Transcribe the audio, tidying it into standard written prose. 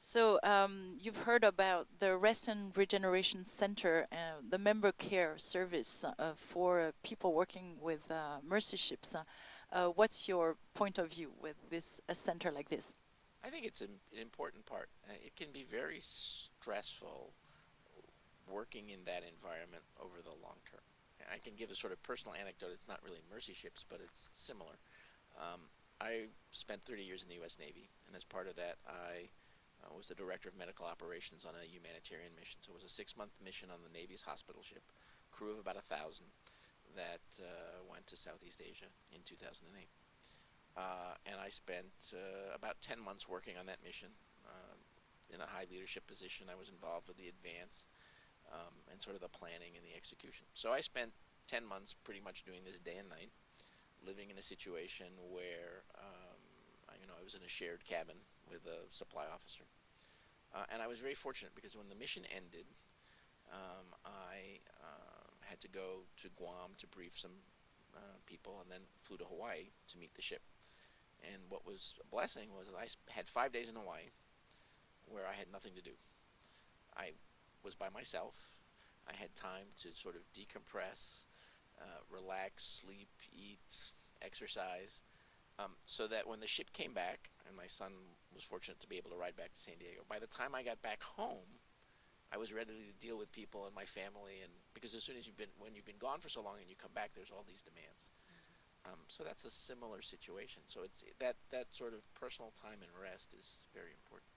So you've heard about the Rest and Regeneration Center, the member care service for people working with mercy ships. What's your point of view with this a center like this? I think it's an important part. It can be very stressful working in that environment over the long term. I can give a sort of personal anecdote. It's not really mercy ships, but it's similar. I spent 30 years in the U.S. Navy, and as part of that, I was the director of medical operations on a humanitarian mission. So it was a 6-month mission on the Navy's hospital ship, crew of about 1,000 that went to Southeast Asia in 2008. And I spent about 10 months working on that mission in a high leadership position. I was involved with the advance and sort of the planning and the execution. So I spent 10 months pretty much doing this day and night, living in a situation where I was in a shared cabin with a supply officer. And I was very fortunate because when the mission ended, I had to go to Guam to brief some people and then flew to Hawaii to meet the ship. And what was a blessing was that I had 5 days in Hawaii where I had nothing to do. I was by myself. I had time to sort of decompress, relax, sleep, eat, exercise, so that when the ship came back, and my son was fortunate to be able to ride back to San Diego, by the time I got back home, I was ready to deal with people and my family, and because as soon as when you've been gone for so long and you come back, there's all these demands. So that's a similar situation. So it's that sort of personal time and rest is very important.